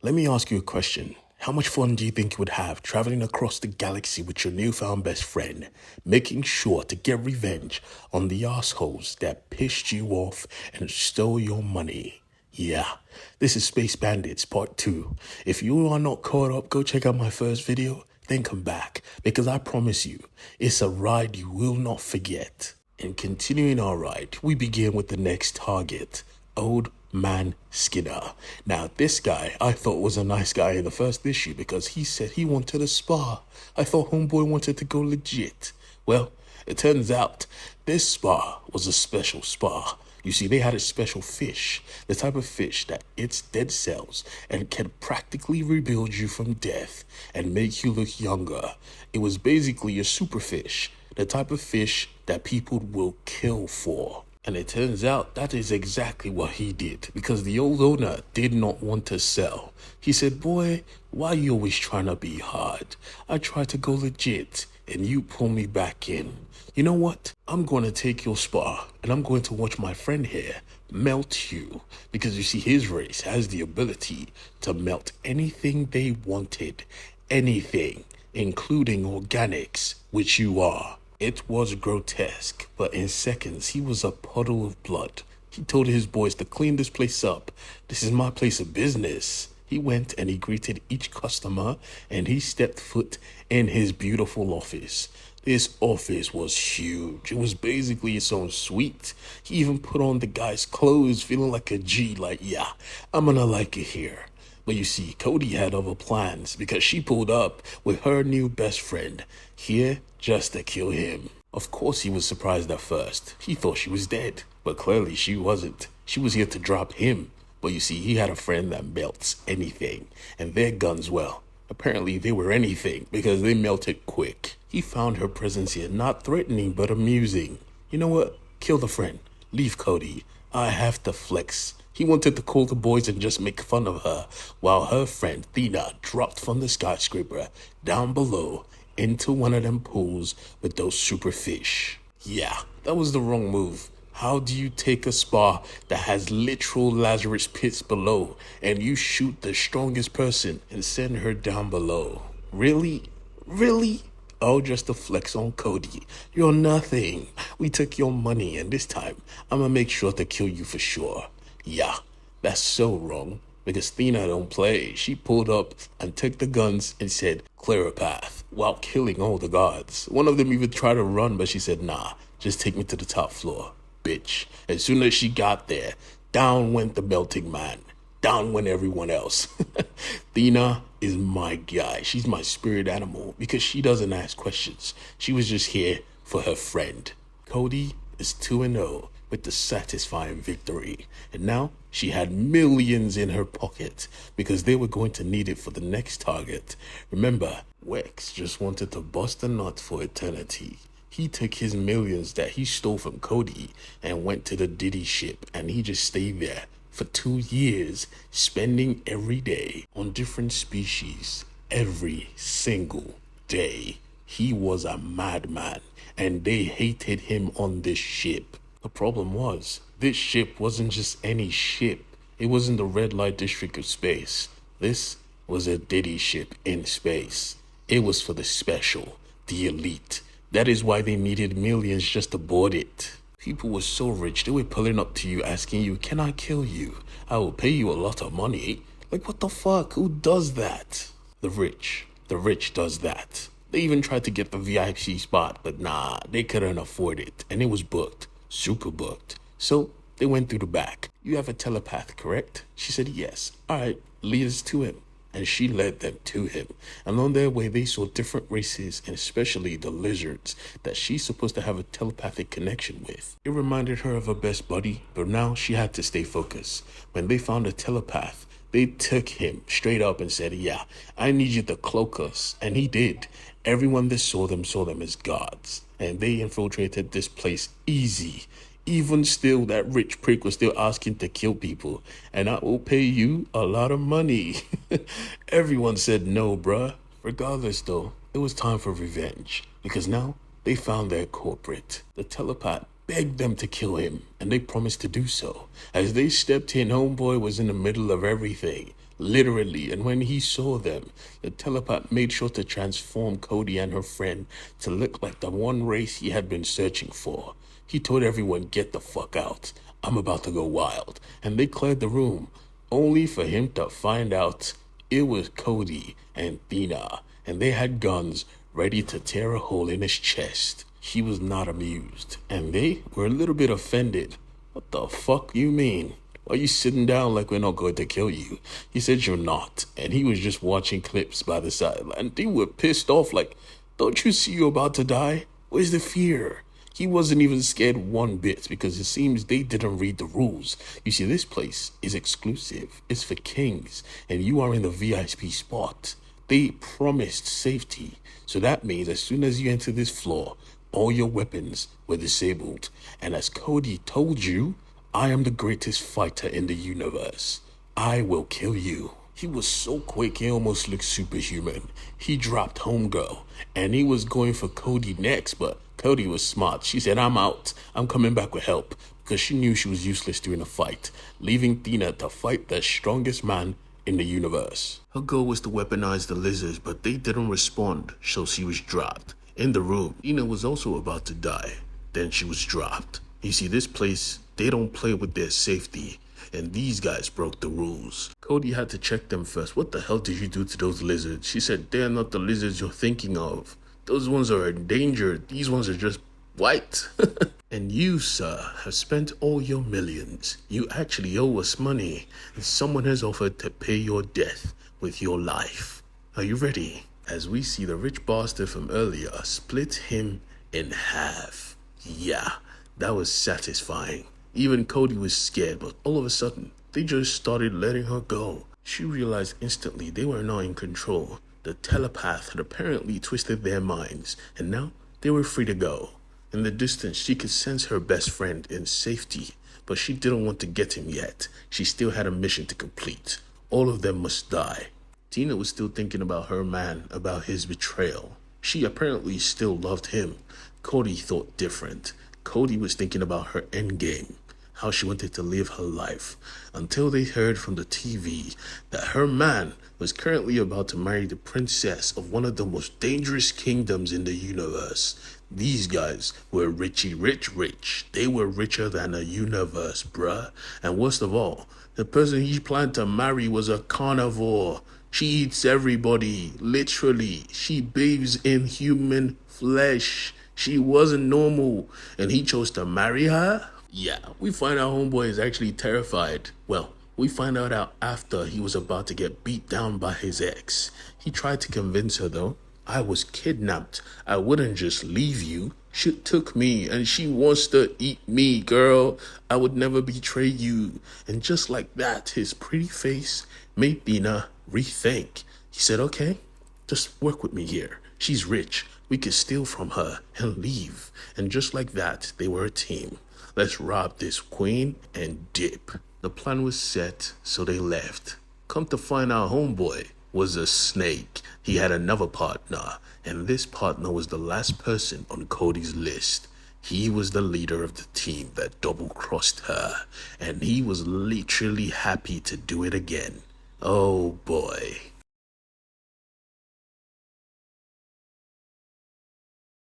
Let me ask you a question. How much fun do you think you would have traveling across the galaxy with your newfound best friend, making sure to get revenge on the assholes that pissed you off and stole your money? Yeah, this is Space Bandits Part 2. If you are not caught up, go check out my first video, then come back, because I promise you, it's a ride you will not forget. And continuing our ride, we begin with the next target, Old Man Skinner. Now, this guy I thought was a nice guy in the first issue because he said he wanted a spa. I thought Homeboy wanted to go legit. Well, it turns out this spa was a special spa. You see, they had a special fish, the type of fish that eats dead cells and can practically rebuild you from death and make you look younger. It was basically a super fish, the type of fish that people will kill for. And it turns out that is exactly what he did, because the old owner did not want to sell. He said, "Boy, why you always trying to be hard? I try to go legit and you pull me back in. You know what? I'm going to take your spa and I'm going to watch my friend here melt you." Because you see, his race has the ability to melt anything they wanted, anything, including organics, which you are. It was grotesque, but in seconds, he was a puddle of blood. He told his boys to clean this place up. This is my place of business. He went and he greeted each customer and he stepped foot in his beautiful office. This office was huge. It was basically its own suite. He even put on the guy's clothes, feeling like a G, like, yeah, I'm gonna like it here. But you see, Cody had other plans because she pulled up with her new best friend here just to kill him. Of course, he was surprised at first. He thought she was dead, but clearly she wasn't. She was here to drop him. But you see, he had a friend that melts anything, and their guns, well, apparently they were anything because they melted quick. He found her presence here not threatening but amusing. You know what? Kill the friend. Leave Cody. I have to flex. He wanted to call the boys and just make fun of her, while her friend Thina dropped from the skyscraper down below into one of them pools with those super fish. Yeah, that was the wrong move. How do you take a spa that has literal Lazarus pits below and you shoot the strongest person and send her down below? Really? Really? Oh, just to flex on Cody. You're nothing. We took your money and this time I'm gonna make sure to kill you for sure. Yeah, that's so wrong, because Thina don't play. She pulled up and took the guns and said, "Clear a path," while killing all the guards. One of them even tried to run, but she said, "Nah, just take me to the top floor, bitch." As soon as she got there, down went the melting man. Down went everyone else. Thina is my guy. She's my spirit animal because she doesn't ask questions. She was just here for her friend. Cody is 2-0. With the satisfying victory. And now she had millions in her pocket because they were going to need it for the next target. Remember, Wex just wanted to bust a nut for eternity. He took his millions that he stole from Cody and went to the Diddy ship, and he just stayed there for 2 years, spending every day on different species every single day. He was a madman, and they hated him on this ship. The problem was, this ship wasn't just any ship. It was in the red light district of space. This was a Diddy ship in space. It was for the special, the elite. That is why they needed millions just to board it. People were so rich, they were pulling up to you asking you, "Can I kill you? I will pay you a lot of money." Like, what the fuck? Who does that? The rich. The rich does that. They even tried to get the VIP spot, but nah, they couldn't afford it, and it was booked. Super booked. So they went through the back. "You have a telepath, correct?" She said, "Yes." "All right, lead us to him." And she led them to him. And on their way, they saw different races, and especially the lizards that she's supposed to have a telepathic connection with. It reminded her of her best buddy, but now she had to stay focused. When they found a telepath, they took him straight up and said, "Yeah, I need you to cloak us." And he did. Everyone that saw them as gods. And they infiltrated this place easy. Even still, that rich prick was still asking to kill people. "And I will pay you a lot of money." Everyone said no, bruh. Regardless though, it was time for revenge. Because now, they found their culprit. The telepath begged them to kill him, and they promised to do so. As they stepped in, Homeboy was in the middle of everything. literally. And when he saw them, the telepath made sure to transform Cody and her friend to look like the one race he had been searching for. He told everyone, "Get the fuck out. I'm about to go wild." And they cleared the room, only for him to find out it was Cody and Thina, and they had guns ready to tear a hole in his chest. He was not amused, and they were a little bit offended. "What the fuck you mean? Why are you sitting down like we're not going to kill you?" He said, "You're not." And he was just watching clips by the sideline. They were pissed off like, "Don't you see you're about to die? Where's the fear?" He wasn't even scared one bit because it seems they didn't read the rules. You see, this place is exclusive. It's for kings, and you are in the VIP spot. They promised safety, so that means as soon as you enter this floor, all your weapons were disabled. And as Cody told you, I am the greatest fighter in the universe. I will kill you. He was so quick, he almost looked superhuman. He dropped Homegirl, and he was going for Cody next, but Cody was smart. She said, "I'm out. I'm coming back with help," because she knew she was useless during a fight, leaving Thina to fight the strongest man in the universe. Her goal was to weaponize the lizards, but they didn't respond, so she was dropped. In the room, Thina was also about to die. Then she was dropped. You see, this place, they don't play with their safety, and these guys broke the rules. Cody had to check them first. "What the hell did you do to those lizards?" She said, "They're not the lizards you're thinking of. Those ones are endangered. These ones are just white." "And you, sir, have spent all your millions. You actually owe us money, and someone has offered to pay your death with your life. Are you ready?" As we see the rich bastard from earlier split him in half. Yeah, that was satisfying. Even Cody was scared, but all of a sudden, they just started letting her go. She realized instantly they were not in control. The telepath had apparently twisted their minds, and now they were free to go. In the distance, she could sense her best friend in safety, but she didn't want to get him yet. She still had a mission to complete. All of them must die. Thina was still thinking about her man, about his betrayal. She apparently still loved him. Cody thought different. Cody was thinking about her endgame, how she wanted to live her life, until they heard from the TV that her man was currently about to marry the princess of one of the most dangerous kingdoms in the universe. These guys were richy rich. They were richer than a universe, bruh. And worst of all, the person he planned to marry was a carnivore. She eats everybody, literally. She bathes in human flesh. She wasn't normal, and he chose to marry her? Yeah, we find out homeboy is actually terrified. Well, we find out after he was about to get beat down by his ex. He tried to convince her though. "I was kidnapped. I wouldn't just leave you. She took me and she wants to eat me, girl. I would never betray you." And just like that, his pretty face made Thina rethink. He said, "Okay, just work with me here. She's rich. We could steal from her and leave." And just like that, they were a team. Let's rob this queen and dip. The plan was set, so they left. Come to find out, homeboy was a snake. He had another partner, and this partner was the last person on Cody's list. He was the leader of the team that double-crossed her, and he was literally happy to do it again. Oh boy.